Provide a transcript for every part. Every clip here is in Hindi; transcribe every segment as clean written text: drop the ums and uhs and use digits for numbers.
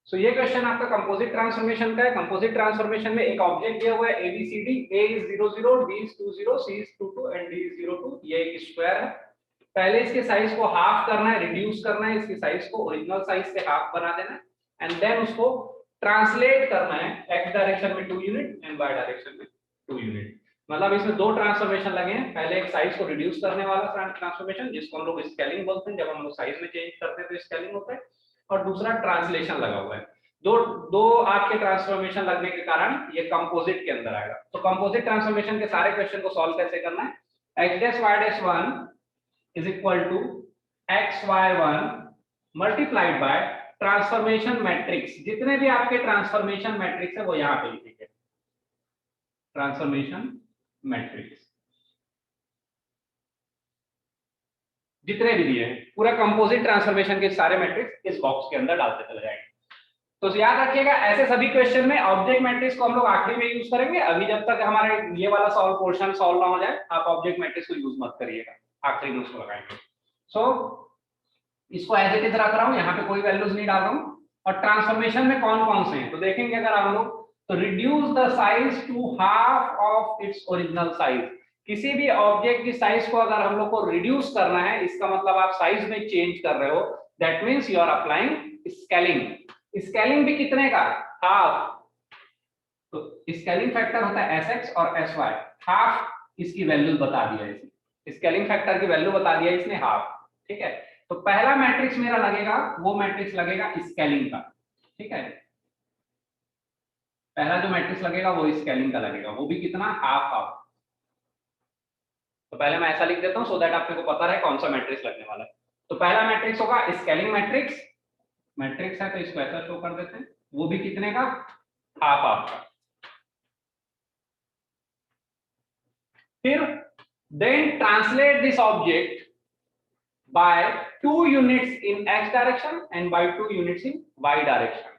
सो ये क्वेश्चन आपका कंपोजिट ट्रांसफॉर्मेशन का है। कंपोजिट ट्रांसफॉर्मेशन में एक ऑब्जेक्ट दिया हुआ है ABCD, A is 0 0, D is 2 0, C is 2 2 and D is 0 2। ये एक स्क्वायर है। पहले इसके साइज को हाफ करना है, रिड्यूस करना है, इसके साइज को ओरिजिनल साइज से हाफ बना देना है एंड देन उसको ट्रांसलेट करना है x डायरेक्शन में 2 यूनिट एंड y डायरेक्शन में 2 यूनिट। मतलब इसमें दो ट्रांसफॉर्मेशन लगे हैं। पहले एक साइज को रिड्यूस करने वाला ट्रांसफॉर्मेशन जिसको हम लोग स्केलिंग बोलते हैं, जब हम लोग साइज में चेंज करते हैं तो स्केलिंग होता है, और दूसरा ट्रांसलेशन लगा हुआ है। दो आपके ट्रांसफॉर्मेशन लगने के कारण ये कंपोजिट के अंदर आएगा। तो कंपोजिट ट्रांसफॉर्मेशन के सारे क्वेश्चन को सॉल्व कैसे करना है? x', y', 1 is equal to xy1 multiplied by transformation matrix. जितने भी आपके ट्रांसफॉर्मेशन मैट्रिक्स है वो यहां पे लिखेंगे, ट्रांसफॉर्मेशन मैट्रिक्स जितने भी दिए हैं, पूरा कंपोजिट ट्रांसफॉर्मेशन के सारे मैट्रिक्स इस बॉक्स के अंदर डालते चले जाएंगे। तो याद रखिएगा, ऐसे सभी क्वेश्चन में ऑब्जेक्ट मैट्रिक्स को हम लोग आखिरी में यूज करेंगे। अभी जब तक हमारे ये वाला पोर्शन सॉल्व ना हो जाए, आप ऑब्जेक्ट मैट्रिक्स को यूज मत करिएगा, आखिरी में उसको लगाएंगे। सो इसको एज इट इज रख रहा हूं, यहाँ पे कोई वैल्यूज नहीं डाल रहा हूं। और ट्रांसफॉर्मेशन में कौन कौन से हैं तो देखेंगे अगर हम लोग, तो reduce the size to half of its original size. किसी भी ऑब्जेक्ट की साइज को अगर हम लोग को रिड्यूस करना है, इसका मतलब आप साइज में चेंज कर रहे हो, that means you are applying scaling. Scaling भी कितने का? हाफ। तो स्केलिंग फैक्टर होता है Sx और Sy। हाफ इसकी वैल्यू बता दिया इसने, स्केलिंग फैक्टर की वैल्यू बता दिया इसने हाफ। ठीक है, तो पहला मैट्रिक्स मेरा लगेगा, वो मैट्रिक्स लगेगा स्केलिंग का। ठीक है, पहला जो मैट्रिक्स लगेगा वो स्केलिंग का लगेगा, वो भी कितना? Half half. तो पहले मैं ऐसा लिख देता हूं सो दैट आपको पता रहे कौन सा मैट्रिक्स लगने वाला है। तो पहला मैट्रिक्स होगा स्केलिंग मैट्रिक्स, मैट्रिक्स है तो इसको ऐसा शो कर देते हैं, वो भी कितने का? हाफ हाफ का। फिर then translate this object by 2 units in x direction and by 2 units in y direction।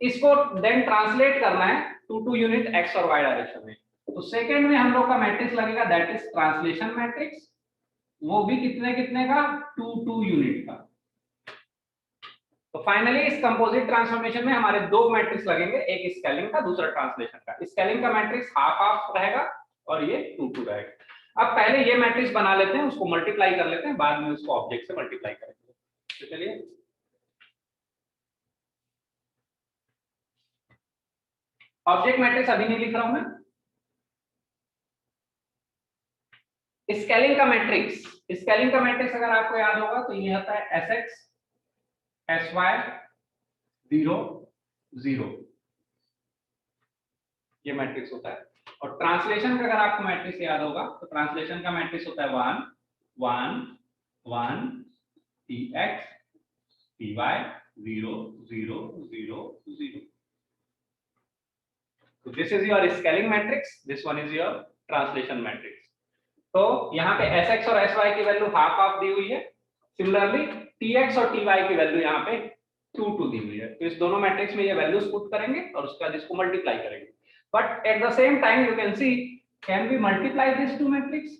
इसको देन ट्रांसलेट करना है 2 यूनिट x और y डायरेक्शन में। तो सेकंड में हम लोग का मैट्रिक्स लगेगा दैट इज ट्रांसलेशन मैट्रिक्स, वो भी कितने कितने का? 2 यूनिट का। तो फाइनली इस कंपोजिट ट्रांसफॉर्मेशन में हमारे दो मैट्रिक्स लगेंगे, एक स्केलिंग का, दूसरा ट्रांसलेशन का। स्केलिंग का मैट्रिक्स हाफ हाफ रहेगा और ये 2 रहेगा। अब पहले ये मैट्रिक्स बना लेते हैं, उसको मल्टीप्लाई कर लेते हैं, बाद में उसको ऑब्जेक्ट से मल्टीप्लाई करेंगे। तो चलिए ऑब्जेक्ट मैट्रिक्स अभी नहीं लिख रहा हूं मैं। स्केलिंग का मैट्रिक्स, स्केलिंग का मैट्रिक्स अगर आपको याद होगा तो ये होता है Sx Sy 0 0, ये मैट्रिक्स होता है। और ट्रांसलेशन का अगर आपको मैट्रिक्स याद होगा तो ट्रांसलेशन का मैट्रिक्स होता है 1 1 1 Tx Ty 0 0 0 0। So this is your scaling matrix, this one is your translation matrix। तो यहाँ पे Sx और Sy की वैल्यू हाफ हाफ दी हुई है। सिमिलरली Tx और Ty की वैल्यू यहाँ पे 2 2 दी हुई है। तो इस दोनों मैट्रिक्स में ये वैल्यूज पुट करेंगे और उसके बाद इसको मल्टीप्लाई करेंगे। But at the same time you can see, can we multiply this to matrix?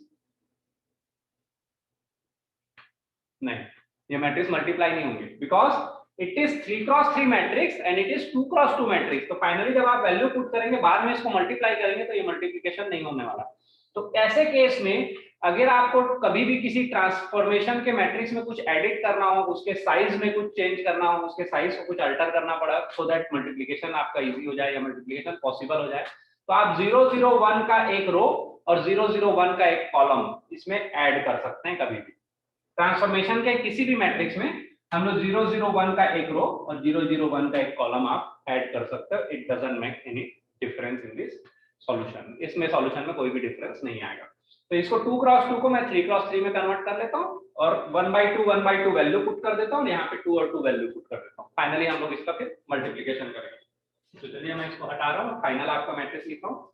नहीं, ये मैट्रिक्स मल्टीप्लाई नहीं होंगे because it is 3x3 matrix and it is 2x2 matrix. तो फाइनली जब आप वैल्यू पुट करेंगे, बाद में इसको मल्टीप्लाई करेंगे, तो ये मल्टीप्लिकेशन नहीं होने वाला। तो ऐसे केस में अगर आपको कभी भी किसी ट्रांसफॉर्मेशन के मैट्रिक्स में कुछ एडिट करना हो, उसके साइज में कुछ चेंज करना हो, उसके साइज को कुछ अल्टर करना पड़ा सो दैट मल्टीप्लिकेशन आपका इजी हो जाए या मल्टीप्लिकेशन पॉसिबल हो जाए, तो आप 0 0 1 का एक रो और 0 0 1 का एक कॉलम इसमें ऐड कर सकते हैं। कभी भी ट्रांसफॉर्मेशन के किसी भी मैट्रिक्स में हम लोग 0 0 1 का एक रो और 0 0 1 का एक कॉलम आप ऐड कर सकते हो। It doesn't make any difference in this solution, इसमें सॉल्यूशन में कोई भी डिफरेंस नहीं आएगा। तो इसको 2x2 को मैं 3x3 में कन्वर्ट कर लेता हूँ और 1/2 वैल्यू पुट कर देता हूँ, यहाँ पे 2 और 2 वैल्यू पुट कर देता हूँ। फाइनली हम लोग इसका फिर मल्टीप्लिकेशन करेंगे। तो चलिए मैं इसको हटा रहा हूँ, फाइनल आपका मैट्रिक्स लिखता हूँ।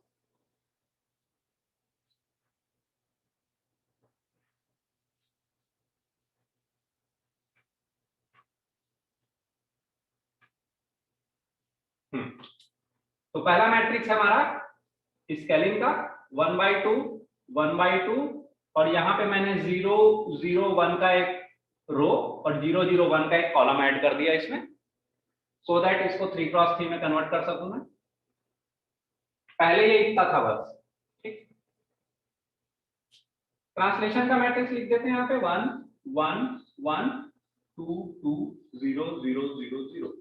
तो पहला मैट्रिक्स है हमारा स्केलिंग का 1/2 1/2 और यहाँ पे मैंने 0 0 1 का एक रो और 0 0 1 का एक कॉलम ऐड कर दिया इसमें। सो दैट इसको 3 क्रॉस 3 में कन्वर्ट कर सकूं मैं। पहले ये इतना था बस, ठीक। ट्रांसलेशन का मैट्रिक्स लिख देते हैं यहाँ पे 1 1 1 2 2 0 0 0 0।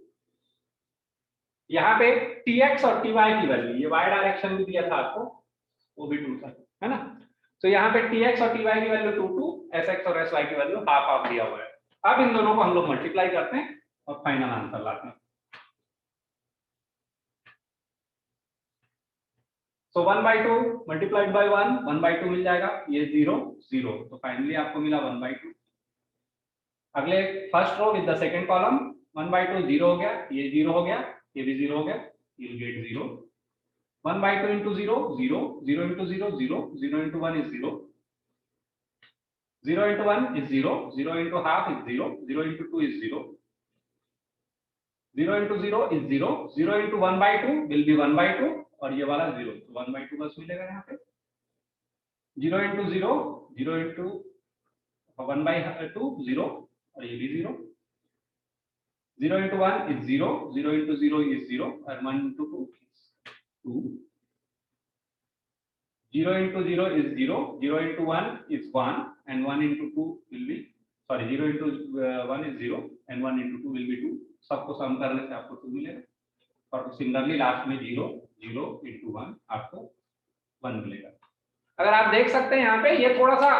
यहाँ पे tx और ty की वैल्यू, ये y डायरेक्शन भी दिया था आपको, वो भी 2 था, है ना। तो यहाँ पे tx और ty की वैल्यू 2 2, sx और sy की वैल्यू हाफ हाफ दिया हुआ है। अब इन दोनों को हम लोग मल्टीप्लाई करते हैं और फाइनल आंसर लाते हैं। सो 1/2 मल्टीप्लाइड बाय 1, 1/2 मिल जाएगा, ये 0 0, तो फाइनली आपको मिला 1/2। अगले first row with the second column, 1/2 0 हो गया, ये 0 हो गया, ये भी 0 हो गया, you will get 0। 1/2 into 0 0, 0 into 0 0, 0 into 1 is 0, 0 into 1 is 0, 0 into half is 0, 0 into 2 is 0, 0 into 0 is 0, 0 into 1/2 will be 1/2 और ये वाला 0, तो 1/2 बस मिलेगा यहाँ पे। 0 into 0, 0 into 1/2 0 और ये भी 0, 0 into 1 is 0, 0 into 0 is 0 और 1 into 2 is 2, 0 into 0 is 0, 0 into 1 is 1 and 1 into 2 will be, sorry, 0 into 1 is 0 and 1 into 2 will be 2, सबको सम करने से आपको 2 मिलेगा और सिमिलरली लास्ट में 0 0 into 1 आपको 1 मिलेगा। अगर आप देख सकते हैं यहाँ पे ये थोड़ा सा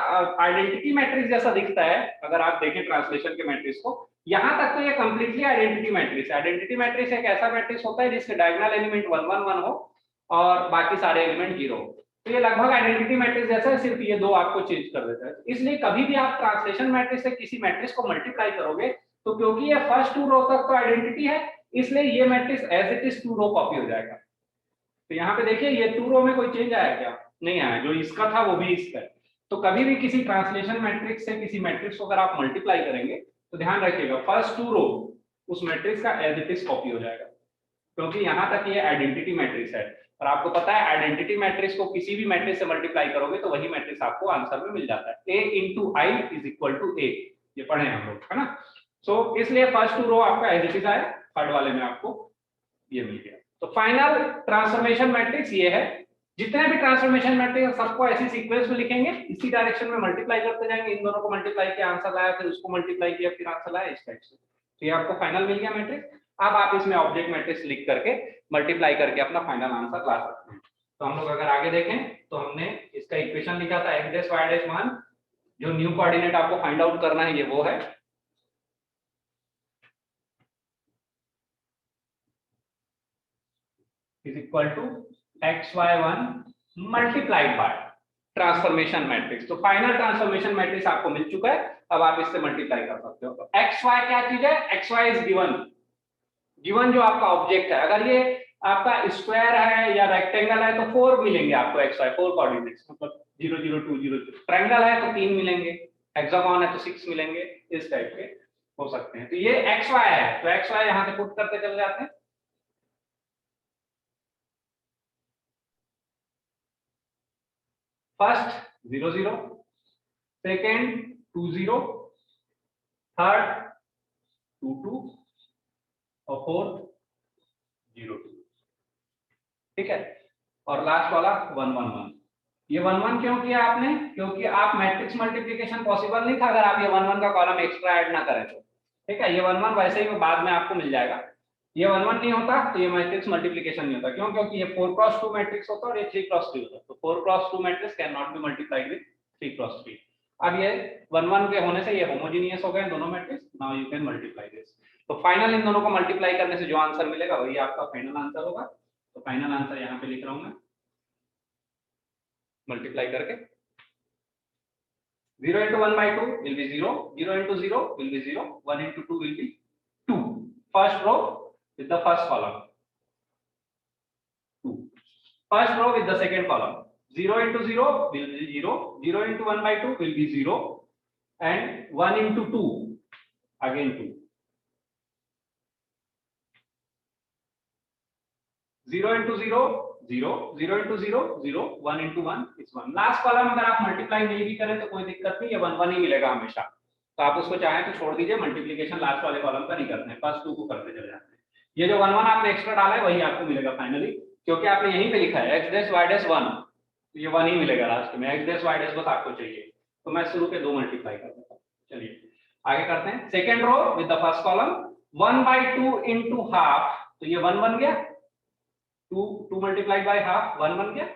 आइडेंटिटी मैट्रिक्स जैसा दिखता है, अगर आप देखें ट्रांसलेशन के मैट्रिक्स को, यहाँ तक तो ये कंप्लीटली आइडेंटिटी मैट्रिक्स है। आइडेंटिटी मैट्रिक्स एक ऐसा मैट्रिक्स होता है जिसके डायगोनल एलिमेंट 1 1 1 हो और बाकी सारे एलिमेंट 0 हो, तो ये लगभग आइडेंटिटी मैट्रिक्स जैसा है, सिर्फ ये दो आपको चेंज कर देता है। इसलिए कभी भी आप ट्रांसलेशन मैट्रिक्स से किसी मैट्रिक्स को मल्टीप्लाई करोगे तो क्योंकि ये फर्स्ट 2 रो तक तो आइडेंटिटी है, इसलिए ये matrix as it is 2 row copy हो जाएगा। तो यहाँ पे देखिए ये 2 रो में कोई चेंज आया क्या? नहीं आया, जो इसका था वो भी इसका है। तो कभी भी किसी ट्रांसलेशन मैट्रिक्स से किसी मैट्रिक्स को अगर आप मल्टीप्लाई करेंगे तो ध्यान रखिएगा फर्स्ट 2 रो उस मैट्रिक्स का एज इट इज कॉपी हो जाएगा, क्योंकि यहाँ तक ये आइडेंटिटी मैट्रिक्स है और आपको पता है आइडेंटिटी मैट्रिक्स को किसी भी मैट्रिक्स से मल्टीप्लाई करोगे तो वही मैट्रिक्स आपको आंसर में मिल जाता है। a into i is equal to a, ये पढ़े हम लोग, है ना। सो इसलिए फर्स्ट 2 रो आपका एज इट इज आया, थर्ड वाले में आपको ये मिल गया। तो फाइनल ट्रांसफॉर्मेशन मैट्रिक्स ये है। जितने भी ट्रांसफॉर्मेशन मैट्रिक्स सबको ऐसी सीक्वेंस में लिखेंगे, इसी डायरेक्शन में मल्टीप्लाई करते जाएंगे, इन दोनों को मल्टीप्लाई किया आंसर लाया, फिर उसको मल्टीप्लाई किया फिर आंसर लाया, इस टाइप से। तो ये आपको फाइनल मिल गया मैट्रिक्स। अब आप इसमें ऑब्जेक्ट मैट्रिक्स लिख करके मल्टीप्लाई करके अपना फाइनल आंसर ला सकते हैं। तो हम लोग अगर आगे देखें तो हमने इसका इक्वेशन लिखा था x' y' 1, जो न्यू कोऑर्डिनेट आपको फाइंड आउट करना है ये वो है, is equal to xy1 multiplied by transformation matrix. तो फाइनल ट्रांसफॉर्मेशन मैट्रिक्स आपको मिल चुका है, अब आप इससे मल्टीप्लाई कर सकते हो। तो xy क्या चीज है? xy इज गिवन जो आपका ऑब्जेक्ट है। अगर ये आपका स्क्वायर है या रेक्टेंगल है तो 4 मिलेंगे आपको xy, 4 कोऑर्डिनेट्स, मतलब 0 0 2 0 0। ट्रायंगल है तो 3 मिलेंगे, हेक्सागोन है तो 6 मिलेंगे, इस टाइप के हो सकते हैं। तो ये xy है, तो xy यहां से पुट करते चले जाते हैं। फर्स्ट 0 0, सेकेंड 2 0, थर्ड 2 2 और फोर्थ 0 2, ठीक है। और लास्ट वाला 1 1 1। ये 1 1 क्यों किया आपने? क्योंकि आप मैट्रिक्स मल्टीप्लिकेशन पॉसिबल नहीं था अगर आप ये 1 1 का कॉलम एक्स्ट्रा ऐड ना करें तो, ठीक है। ये 1 1 वैसे ही बाद में आपको मिल जाएगा। ये 1 1 नहीं होता तो ये मैट्रिक्स मल्टीप्लिकेशन नहीं होता। क्यों? क्योंकि ये 4 क्रॉस 2 मैट्रिक्स होता है और ये 3 क्रॉस 3 होता है। तो 4 cross 2 matrix can not be multiplied with 3 cross 3। अब ये 1 1 के होने से ये होमोजेनियस हो गए दोनों matrix. Now you can multiply this. तो फाइनल इन दोनों को मल्टीप्लाई करने से जो आंसर मिलेगा वही आपका फाइनल आंसर होगा। तो फाइनल आंसर यहाँ पे लिख रहा हूं मैं, मल्टीप्लाई करके 0 into 1/2 will be 0, 0 into 0 will be 0, 1 into 2 will be 2. First row with the first column, 2. First row with the second column, 0 into 0 will be 0, 0 into 1/2 will be 0, and 1 into 2 again 2. 0 into 0 0, 0 into 0 0, 1 into 1 is 1। Last column अगर आप मल्टीप्लाई नहीं भी करें तो कोई दिक्कत नहीं, ये 1 1 ही मिलेगा हमेशा। तो आप उसको चाहें तो छोड़ दीजिए, मल्टीप्लिकेशन लास्ट वाले कॉलम का नहीं करते हैं, फर्स्ट 2 को करते चले जाते हैं। ये जो 1 1 आपने एक्स्ट्रा डाला है वही आपको मिलेगा फाइनली, क्योंकि आपने यहीं पे लिखा है x डैश y डैश 1, तो ये 1 ही मिलेगा लास्ट में। x डैश y डैश बस आपको चाहिए, तो मैं शुरू के 2 मल्टीप्लाई कर देता हूँ। चलिए आगे करते हैं। Second row with the first column 1/2 into half, तो ये 1 बन गया, 2 मल्टीप्लाइड बाय हाफ 1 बन गया,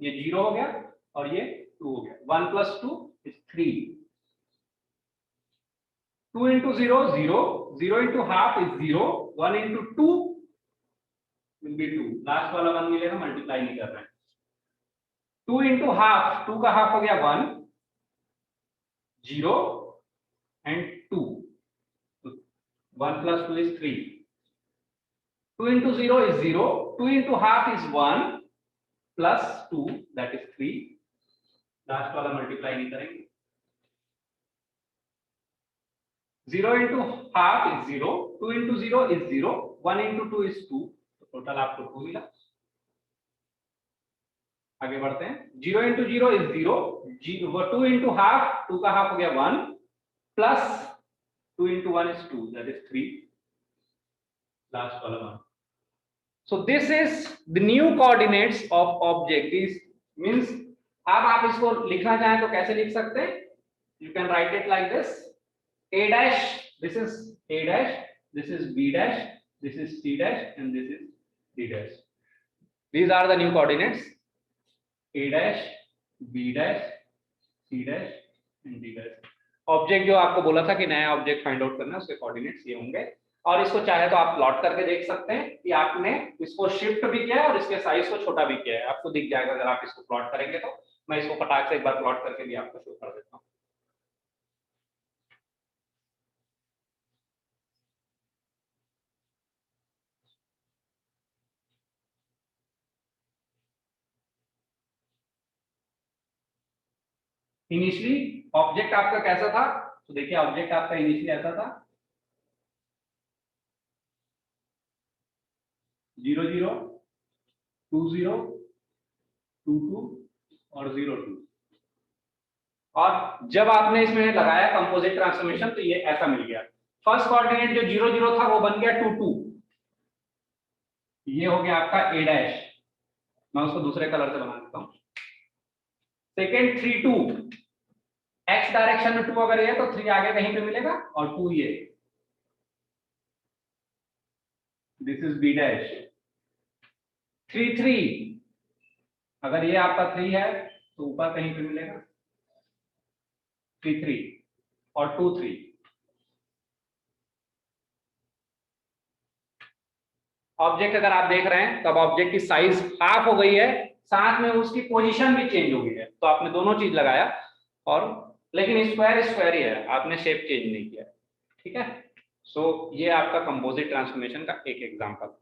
ये 0 हो गया और ये 2 हो गया। 1 + 2 is 3, 2 into 0 0, 0 into half is 0, 1 into 2 will be 2, last वाला 1 मिलेगा, मल्टीप्लाई नहीं कर रहे हैं। 2 into half, 2 का हाफ हो गया 1, 0 and 2, 1 + 2 is 3, 2 into 0 is 0, 2 into half is 1 plus 2 that is 3, last वाला मल्टीप्लाई नहीं करेंगे। 0 into half is 0, 2 into 0 is 0, 1 into 2 is 2, तो टोटल आपको 2 मिला। आगे बढ़ते हैं। 0 into 0 is 0, 2 into half, 2 का हाफ हो गया 1 plus 2 into 1 is 2, that is 3, last वाला 1। So this is the new coordinates of object, this means अब आप इसको लिखना चाहें तो कैसे लिख सकते हैं? You can write it like this, a dash, this is a dash, this is b dash, this is c dash and this is d dash. These are the new coordinates, a dash, b dash, c dash and d dash. Object जो आपको बोला था कि नया ऑब्जेक्ट फाइंड आउट करना है, उसके कोऑर्डिनेट्स ये होंगे। और इसको चाहे तो आप प्लॉट करके देख सकते हैं कि आपने इसको शिफ्ट भी किया है और इसके साइज को छोटा भी किया है, आपको दिख जाएगा अगर आप इसको प्लॉट करेंगे तो। मैं इसको फटाक से एक बार प्लॉट करके भी आपको शो कर देता हूँ। इनिशियली ऑब्जेक्ट आपका कैसा था, तो देखिए ऑब्जेक्ट आपका इनिशियली ऐसा था, 0 0 2 0 2 2 और 0 2, और जब आपने इसमें लगाया कंपोजिट ट्रांसफॉर्मेशन तो ये ऐसा मिल गया। फर्स्ट कोऑर्डिनेट जो 0 0 था वो बन गया 2 2, ये हो गया आपका a डैश, मैं उसको दूसरे कलर से बना देता हूँ। सेकेंड 3 2, x डायरेक्शन में 2 अगर ये तो 3 आगे कहीं पे मिलेगा और 2 ये, दिस इज b डैश। 3 3, अगर ये आपका 3 है तो ऊपर कहीं पे मिलेगा 3 3 और 2 3। ऑब्जेक्ट अगर आप देख रहे हैं तब ऑब्जेक्ट की साइज हाफ हो गई है, साथ में उसकी पोजीशन भी चेंज हो गई है, तो आपने दोनों चीज लगाया, और लेकिन स्क्वायर स्क्वायर ही है, आपने शेप चेंज नहीं किया, ठीक है। सो ये आपका कंपोजिट ट्रांसफॉर्मेशन का एक एग्जांपल।